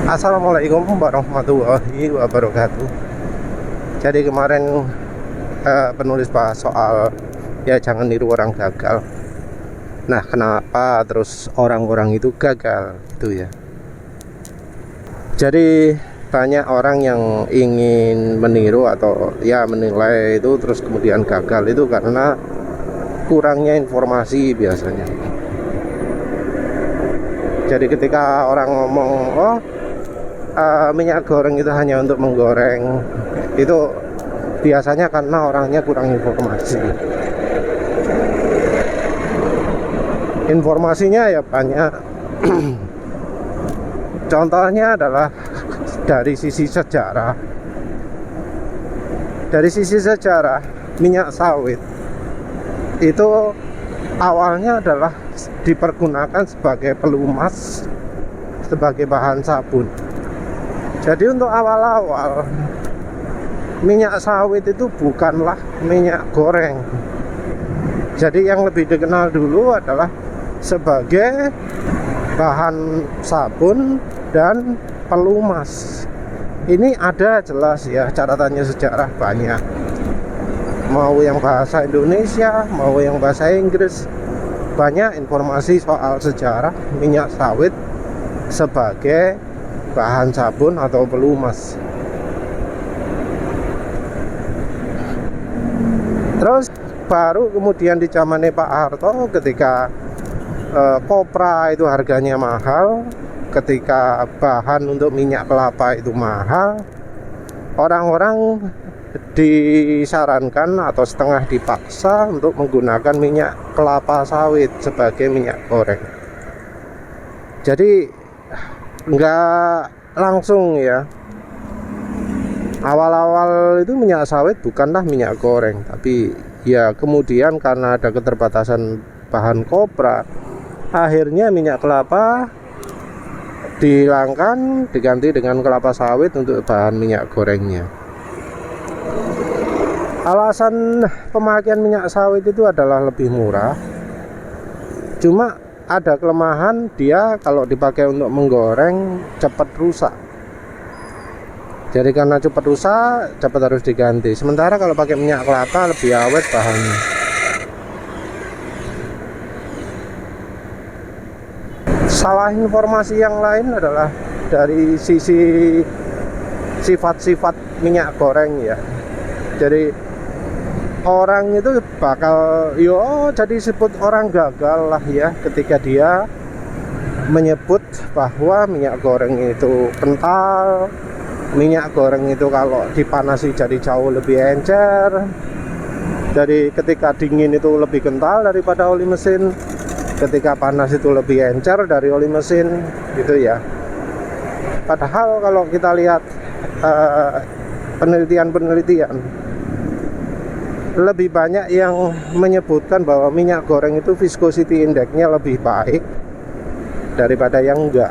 Assalamualaikum warahmatullahi wabarakatuh. Jadi kemarin penulis bahas soal ya jangan niru orang gagal. Nah, kenapa terus orang-orang itu gagal gitu ya. Jadi banyak orang yang ingin meniru atau ya menilai itu terus kemudian gagal itu karena kurangnya informasi biasanya. Jadi ketika orang ngomong minyak goreng itu hanya untuk menggoreng, itu biasanya karena orangnya kurang informasi. Informasinya ya banyak. Contohnya adalah dari sisi sejarah. Dari sisi sejarah, minyak sawit itu awalnya adalah dipergunakan sebagai pelumas, sebagai bahan sabun. Jadi untuk awal-awal minyak sawit itu bukanlah minyak goreng. Jadi yang lebih dikenal dulu adalah sebagai bahan sabun dan pelumas. Ini ada jelas ya catatannya sejarah banyak. Mau yang bahasa Indonesia, mau yang bahasa Inggris, banyak informasi soal sejarah minyak sawit sebagai bahan sabun atau pelumas. Terus baru kemudian di zamannya Pak Harto ketika kopra itu harganya mahal, ketika bahan untuk minyak kelapa itu mahal, orang-orang disarankan atau setengah dipaksa untuk menggunakan minyak kelapa sawit sebagai minyak goreng. Jadi nggak langsung ya. Awal-awal itu minyak sawit bukanlah minyak goreng, tapi ya kemudian karena ada keterbatasan bahan kopra, akhirnya minyak kelapa dihilangkan, diganti dengan kelapa sawit untuk bahan minyak gorengnya. Alasan pemakaian minyak sawit itu adalah lebih murah. Cuma ada kelemahan, dia kalau dipakai untuk menggoreng cepat rusak. Jadi karena cepat rusak, cepat harus diganti. Sementara kalau pakai minyak kelapa lebih awet bahannya. Salah informasi yang lain adalah dari sisi sifat-sifat minyak goreng ya. Jadi orang itu bakal jadi disebut orang gagal lah ya ketika dia menyebut bahwa minyak goreng itu kental, minyak goreng itu kalau dipanasi jadi jauh lebih encer, jadi ketika dingin itu lebih kental daripada oli mesin, ketika panas itu lebih encer dari oli mesin gitu ya. Padahal kalau kita lihat penelitian-penelitian, lebih banyak yang menyebutkan bahwa minyak goreng itu viscosity index-nya lebih baik daripada yang enggak.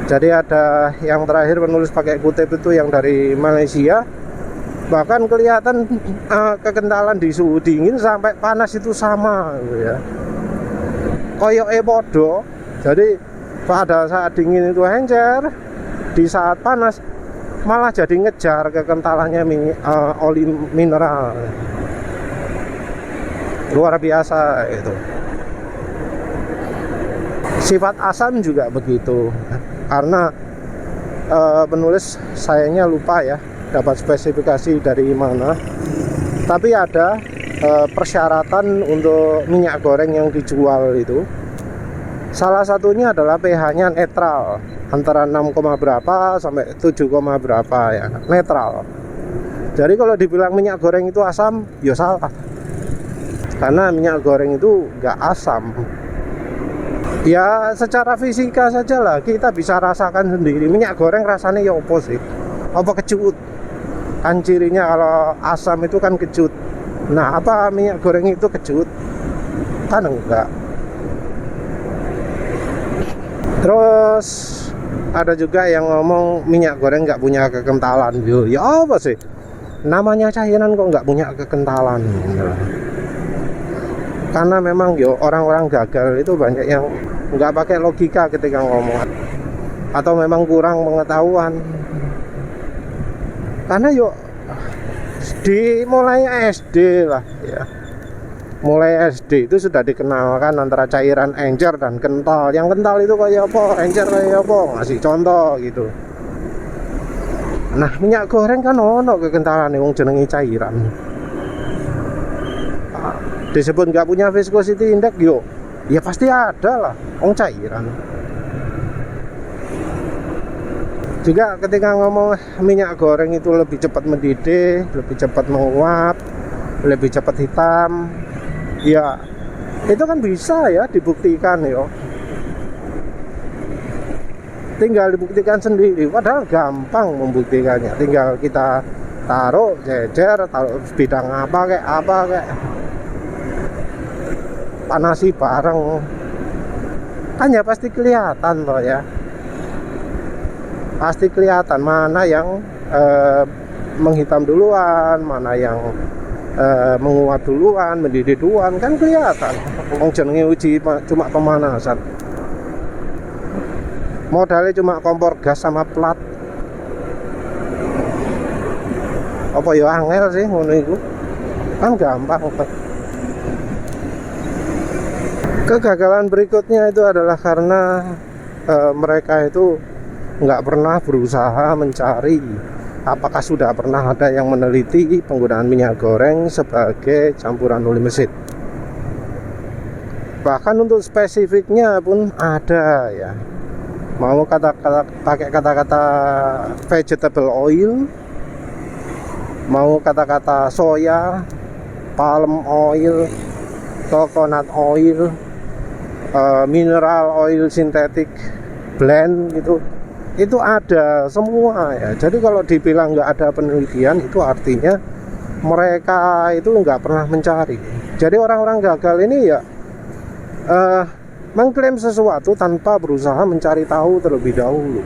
Jadi ada yang terakhir penulis pakai kutip itu yang dari Malaysia, bahkan kelihatan kekentalan di suhu dingin sampai panas itu sama gitu ya. Koyoke podo. Jadi pada saat dingin itu encer, di saat panas malah jadi ngejar kekentalannya oli mineral. Luar biasa itu. Sifat asam juga begitu. Karena penulis sayangnya lupa ya dapat spesifikasi dari mana. Tapi ada persyaratan untuk minyak goreng yang dijual itu. Salah satunya adalah pH-nya netral, antara 6, berapa sampai 7, berapa ya, netral. Jadi kalau dibilang minyak goreng itu asam, ya salah. Karena minyak goreng itu nggak asam. Ya secara fisika saja lah kita bisa rasakan sendiri. Minyak goreng rasanya ya apa sih? Apa kecut? Kan cirinya kalau asam itu kan kecut. Nah, apa minyak goreng itu kecut? Kan enggak. Terus ada juga yang ngomong minyak goreng nggak punya kekentalan. Ya apa sih? Namanya cairan kok nggak punya kekentalan? Karena memang orang-orang gagal itu banyak yang nggak pakai logika ketika ngomong. atau memang kurang pengetahuan. Karena yuk mulai SD lah ya, mulai SD itu sudah dikenalkan antara cairan encer dan kental. Yang kental itu kayak apa, encer kayak apa, ngasih contoh gitu. Nah minyak goreng kan ono kekentalan wong jenenge cairan. Disebut nggak punya viscosity index yuk, ya pasti ada lah, wong cairan. Juga ketika ngomong minyak goreng itu lebih cepat mendidih, lebih cepat menguap, lebih cepat hitam, ya itu kan bisa ya dibuktikan yo. Tinggal dibuktikan sendiri, padahal gampang membuktikannya. Tinggal kita taruh jejer, taruh bidang apa kayak panasi bareng, kan ya pasti kelihatan loh ya. Pasti kelihatan mana yang menghitam duluan, mana yang menguap duluan, mendidih duluan, kan kelihatan. Wong jenenge uji cuma pemanasan. Modalnya cuma kompor gas sama plat. Apa ya angel sih ngono iku? Kan gampang. Kegagalan berikutnya itu adalah karena mereka itu nggak pernah berusaha mencari apakah sudah pernah ada yang meneliti penggunaan minyak goreng sebagai campuran oli mesin. Bahkan untuk spesifiknya pun ada ya. Mau pakai kata-kata vegetable oil, mau kata-kata soya, palm oil, coconut oil, mineral oil sintetik blend gitu. Itu ada semua ya. Jadi kalau dibilang nggak ada penelitian, itu artinya mereka itu nggak pernah mencari. Jadi orang-orang gagal ini ya mengklaim sesuatu tanpa berusaha mencari tahu terlebih dahulu.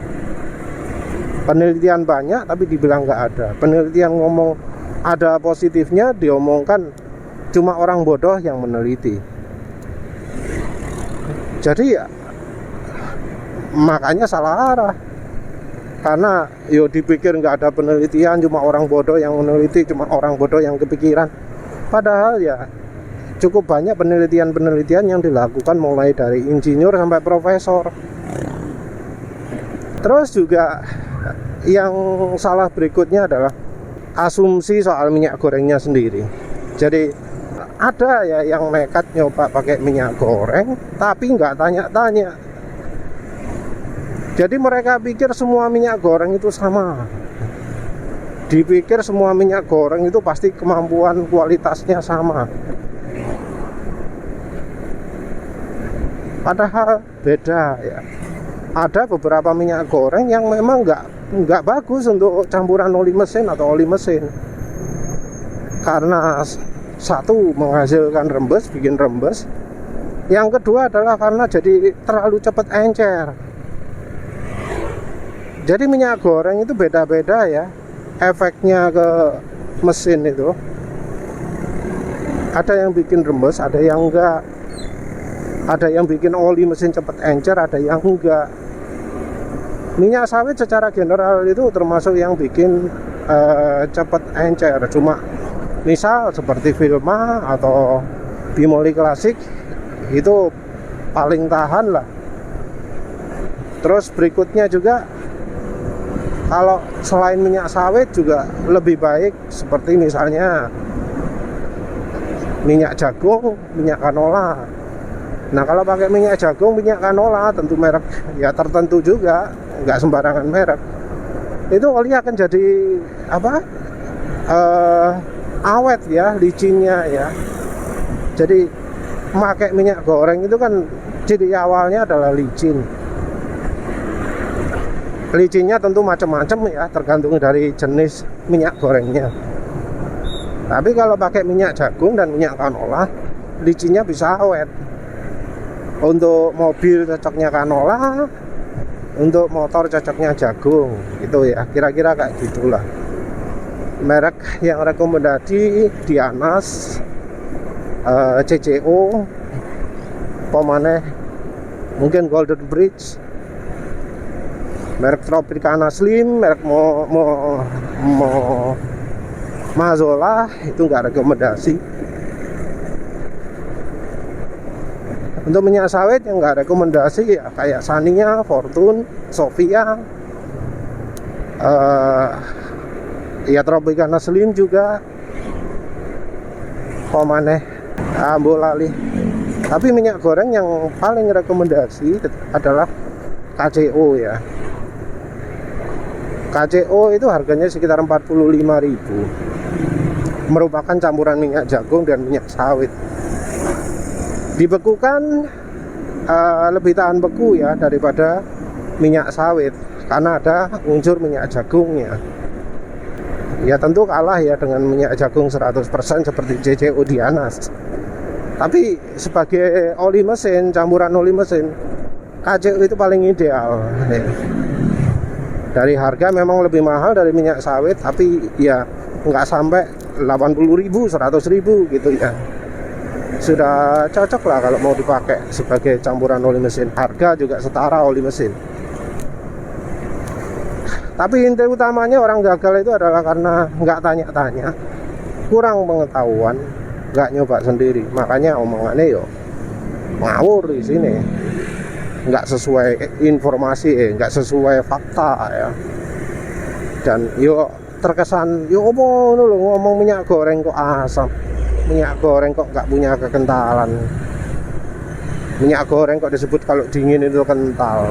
Penelitian banyak tapi dibilang nggak ada. Penelitian ngomong ada positifnya, diomongkan cuma orang bodoh yang meneliti. Jadi ya makanya salah arah. Karena yo dipikir nggak ada penelitian, cuma orang bodoh yang meneliti, cuma orang bodoh yang kepikiran. Padahal ya cukup banyak penelitian-penelitian yang dilakukan mulai dari insinyur sampai profesor. Terus juga yang salah berikutnya adalah asumsi soal minyak gorengnya sendiri. Jadi ada ya yang nekat nyoba pakai minyak goreng tapi nggak tanya-tanya. Jadi mereka pikir semua minyak goreng itu sama. Dipikir semua minyak goreng itu pasti kemampuan kualitasnya sama. Padahal beda ya. Ada beberapa minyak goreng yang memang nggak bagus untuk campuran oli mesin atau oli mesin. Karena satu menghasilkan rembes, bikin rembes. Yang kedua adalah karena jadi terlalu cepat encer. Jadi minyak goreng itu beda-beda ya efeknya ke mesin itu. Ada yang bikin rembes, ada yang enggak. Ada yang bikin oli mesin cepat encer, ada yang enggak. Minyak sawit secara general itu termasuk yang bikin cepat encer. Cuma misal seperti Vilma atau Bimoli Klasik itu paling tahan lah. Terus berikutnya juga kalau selain minyak sawit juga lebih baik seperti misalnya minyak jagung, minyak canola. Nah kalau pakai minyak jagung, minyak canola tentu merek ya tertentu juga, nggak sembarangan merek. Itu oli akan jadi awet ya, licinnya ya. Jadi pakai minyak goreng itu kan ciri awalnya adalah licin. Licinnya tentu macam-macam ya, tergantung dari jenis minyak gorengnya. Tapi kalau pakai minyak jagung dan minyak canola, licinnya bisa awet. Untuk mobil cocoknya canola, untuk motor cocoknya jagung, gitu ya. Kira-kira kayak gitulah. Merek yang rekomendasi Dianas, CCO, pemane mungkin Golden Bridge. merek Tropicana Slim, merek Mazola itu nggak rekomendasi. Untuk minyak sawit yang nggak rekomendasi ya kayak Xania, Fortune, Sofia, ya Tropicana Slim juga, Komane, Ambolali. Tapi minyak goreng yang paling rekomendasi adalah KCO ya. KCO itu harganya sekitar 45.000, merupakan campuran minyak jagung dan minyak sawit. Dibekukan lebih tahan beku ya daripada minyak sawit, karena ada unsur minyak jagungnya. Ya tentu kalah ya dengan minyak jagung 100% seperti JCO Dianas. Tapi sebagai oli mesin, campuran oli mesin, KCO itu paling ideal. Dari harga memang lebih mahal dari minyak sawit, tapi ya nggak sampai 80.000, 100.000 gitu ya. Sudah cocok lah kalau mau dipakai sebagai campuran oli mesin. Harga juga setara oli mesin. Tapi inti utamanya orang gagal itu adalah karena nggak tanya-tanya, kurang pengetahuan, nggak nyoba sendiri. Makanya omongannya yo ngawur di sini, nggak sesuai informasi, nggak sesuai fakta ya. Dan yo terkesan yo ngomong minyak goreng kok asam, minyak goreng kok nggak punya kekentalan, minyak goreng kok disebut kalau dingin itu kental.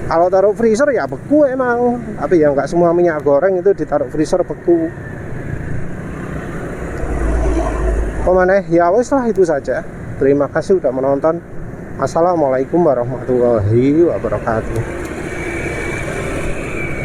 Kalau taruh freezer ya beku emang, tapi ya nggak semua minyak goreng itu ditaruh freezer beku. Kemana ya wes lah, itu saja. Terima kasih sudah menonton. Assalamualaikum warahmatullahi wabarakatuh.